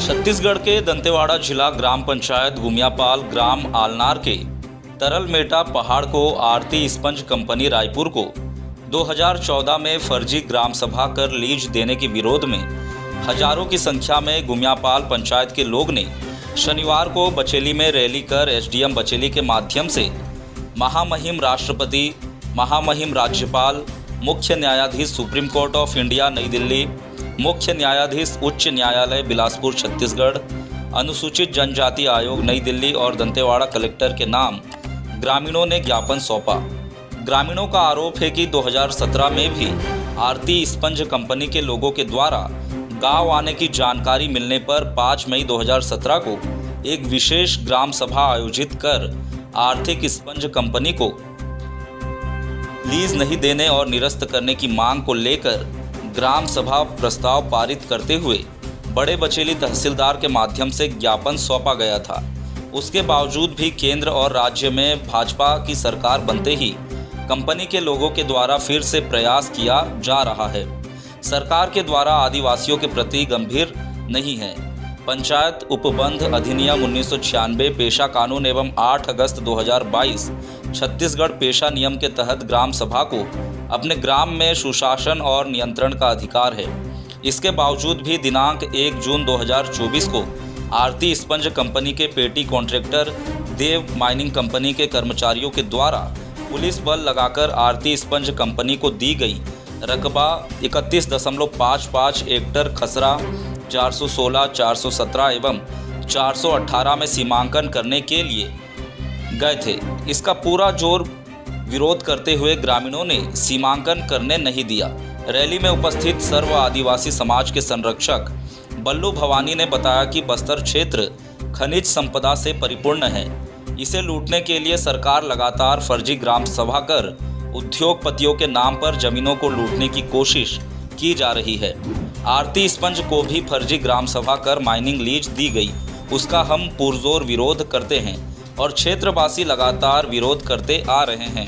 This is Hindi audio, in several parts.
छत्तीसगढ़ के दंतेवाड़ा जिला ग्राम पंचायत गुमियापाल ग्राम आलनार के तरलमेटा पहाड़ को आरती स्पंज कंपनी रायपुर को 2014 में फर्जी ग्राम सभा कर लीज देने के विरोध में हजारों की संख्या में गुमियापाल पंचायत के लोग ने शनिवार को बचेली में रैली कर एसडीएम बचेली के माध्यम से महामहिम राष्ट्रपति, महामहिम राज्यपाल, मुख्य न्यायाधीश सुप्रीम कोर्ट ऑफ इंडिया नई दिल्ली, मुख्य न्यायाधीश उच्च न्यायालय बिलासपुर छत्तीसगढ़, अनुसूचित जनजाति आयोग नई दिल्ली और दंतेवाड़ा कलेक्टर के नाम ग्रामीणों ने ज्ञापन सौंपा। ग्रामीणों का आरोप है कि 2017 में भी आरती स्पंज कंपनी के लोगों के द्वारा गांव आने की जानकारी मिलने पर 5 मई 2017 को एक विशेष ग्राम सभा आयोजित कर आर्थिक स्पंज कंपनी को लीज नहीं देने और निरस्त करने की मांग को लेकर ग्राम सभा प्रस्ताव पारित करते हुए बड़े बचेली तहसीलदार के माध्यम से ज्ञापन सौंपा गया था। उसके बावजूद भी केंद्र और राज्य में भाजपा की सरकार बनते ही कंपनी के लोगों के द्वारा फिर से प्रयास किया जा रहा है। सरकार के द्वारा आदिवासियों के प्रति गंभीर नहीं है। पंचायत उपबंध अधिनियम 1996 पेशा कानून एवं 8 अगस्त 2022 छत्तीसगढ़ पेशा नियम के तहत ग्राम सभा को अपने ग्राम में सुशासन और नियंत्रण का अधिकार है। इसके बावजूद भी दिनांक 1 जून 2024 को आरती स्पंज कंपनी के पेटी कॉन्ट्रैक्टर देव माइनिंग कंपनी के कर्मचारियों के द्वारा पुलिस बल लगाकर आरती स्पंज कंपनी को दी गई रकबा 31.55 हेक्टेयर खसरा 416, 417 एवं 418 में सीमांकन करने के लिए गए थे। इसका पूरा जोर विरोध करते हुए ग्रामीणों ने सीमांकन करने नहीं दिया। रैली में उपस्थित सर्व आदिवासी समाज के संरक्षक बल्लू भवानी ने बताया कि बस्तर क्षेत्र खनिज संपदा से परिपूर्ण है। इसे लूटने के लिए सरकार लगातार फर्जी ग्राम सभा कर उद्योगपतियों के नाम पर जमीनों को लूटने की कोशिश की जा रही है। आरती स्पंज को भी फर्जी ग्राम सभा कर माइनिंग लीज दी गई, उसका हम पुरजोर विरोध करते हैं और क्षेत्रवासी लगातार विरोध करते आ रहे हैं।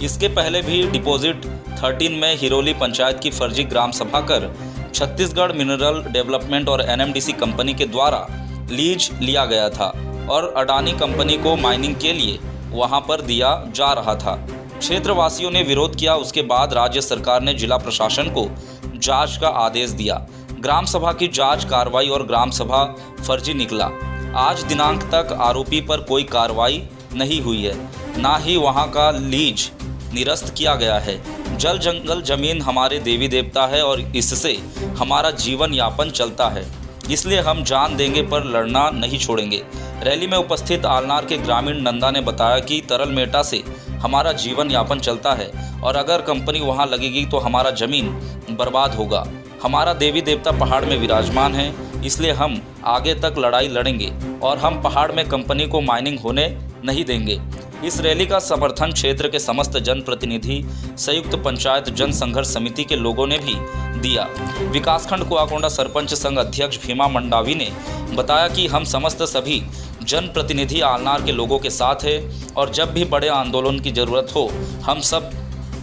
इसके पहले भी डिपॉजिट 13 में हिरोली पंचायत की फर्जी ग्राम सभा कर छत्तीसगढ़ मिनरल डेवलपमेंट और एनएमडीसी कंपनी के द्वारा लीज लिया गया था और अडानी कंपनी को माइनिंग के लिए वहां पर दिया जा रहा था। क्षेत्रवासियों ने विरोध किया। उसके बाद राज्य सरकार ने जिला प्रशासन को जांच का आदेश दिया। ग्राम सभा की जांच कार्रवाई और ग्राम सभा फर्जी निकला। आज दिनांक तक आरोपी पर कोई कार्रवाई नहीं हुई है, ना ही वहां का लीज निरस्त किया गया है। जल जंगल जमीन हमारे देवी देवता है और इससे हमारा जीवन यापन चलता है, इसलिए हम जान देंगे पर लड़ना नहीं छोड़ेंगे। रैली में उपस्थित आलनार के ग्रामीण नंदा ने बताया कि तरलमेटा से हमारा जीवन यापन चलता है और अगर कंपनी वहां लगेगी तो हमारा जमीन बर्बाद होगा। हमारा देवी देवता पहाड़ में विराजमान है, इसलिए हम आगे तक लड़ाई लड़ेंगे और हम पहाड़ में कंपनी को माइनिंग होने नहीं देंगे। इस रैली का समर्थन क्षेत्र के समस्त जनप्रतिनिधि, संयुक्त पंचायत जन संघर्ष समिति के लोगों ने भी दिया। विकासखंड कुआकोंडा सरपंच संघ अध्यक्ष भीमा मंडावी ने बताया कि हम समस्त सभी जनप्रतिनिधि आलनार के लोगों के साथ हैं और जब भी बड़े आंदोलन की जरूरत हो हम सब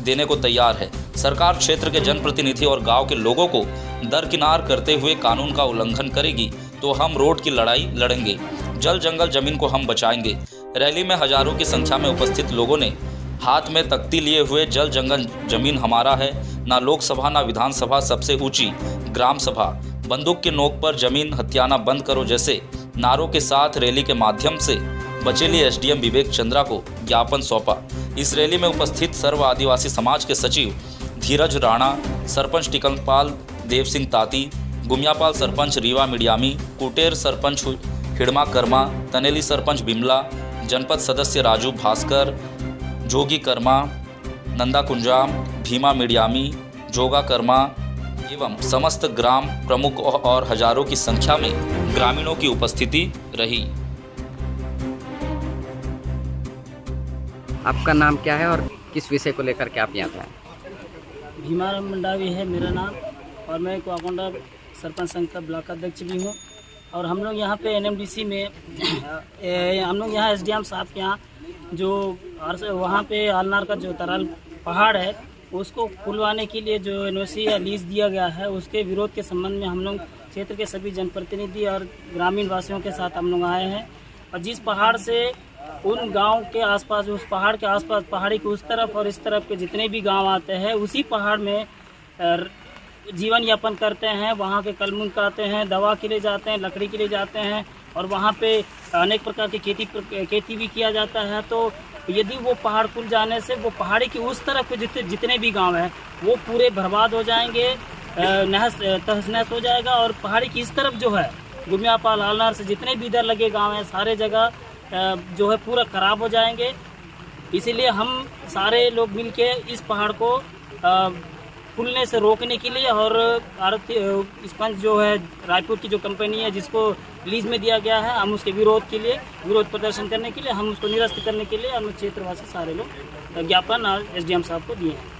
देने को तैयार है। सरकार क्षेत्र के जनप्रतिनिधि और गांव के लोगों को दरकिनार करते हुए कानून का उल्लंघन करेगी तो हम रोड की लड़ाई लड़ेंगे। जल जंगल जमीन को हम बचाएंगे। रैली में हजारों की संख्या में उपस्थित लोगों ने हाथ में तख्ती लिए हुए जल जंगल जमीन हमारा है, ना लोकसभा ना विधानसभा, सबसे ऊंची ग्राम सभा, बंदूक के नोक पर जमीन हथियाना बंद करो जैसे नारों के साथ रैली के माध्यम से बचेली एसडीएम विवेक चंद्रा को ज्ञापन सौंपा। इस रैली में उपस्थित सर्व आदिवासी समाज के सचिव धीरज राणा, सरपंच टिकमपाल देव सिंह ताती, गुमियापाल सरपंच रीवा मिडियामी, कुटेर सरपंच हिड़मा कर्मा, तनेली सरपंच बिमला, जनपद सदस्य राजू भास्कर, जोगी कर्मा, नंदा कुंजाम, भीमा मिडियामी, जोगा कर्मा एवं समस्त ग्राम प्रमुख और हजारों की संख्या में ग्रामीणों की उपस्थिति रही। आपका नाम क्या है और किस विषय को लेकर के आप यहाँ पे आए? भीमा मंडावी है मेरा नाम और मैं कुआकोंडा सरपंच संघ का ब्लॉक अध्यक्ष भी हूँ। और हम लोग यहाँ पे एनएमडीसी में हम लोग यहाँ एसडीएम साहब के यहाँ जो वहाँ पे आलनार का जो तरल पहाड़ है उसको खुलवाने के लिए जो एनओसी या लीज दिया गया है उसके विरोध के संबंध में हम लोग क्षेत्र के सभी जनप्रतिनिधि और ग्रामीण वासियों के साथ हम लोग आए हैं। और जिस पहाड़ से उन गांव के आसपास, उस पहाड़ के आसपास, पहाड़ी के उस तरफ और इस तरफ के जितने भी गांव आते हैं, उसी पहाड़ में जीवन यापन करते हैं। वहाँ के कलमुन काटते हैं, दवा के लिए जाते हैं, लकड़ी के लिए जाते हैं, और वहाँ पे अनेक प्रकार की खेती भी किया जाता है। तो यदि वो पहाड़ खुल जाने से वो पहाड़ी की उस तरफ के जितने भी गांव हैं वो पूरे बर्बाद हो जाएंगे, तहस नहस हो जाएगा। और पहाड़ी की इस तरफ जो है गुमियापाल, आलनार से जितने भी इधर लगे गांव हैं, सारे जगह जो है पूरा खराब हो जाएंगे। इसीलिए हम सारे लोग मिलके इस पहाड़ को खुलने से रोकने के लिए, और आरती स्पंज जो है रायपुर की जो कंपनी है जिसको लीज में दिया गया है, हम उसके विरोध के लिए, विरोध प्रदर्शन करने के लिए, हम उसको निरस्त करने के लिए हम क्षेत्रवासी सारे लोग ज्ञापन एसडीएम साहब को दिए हैं।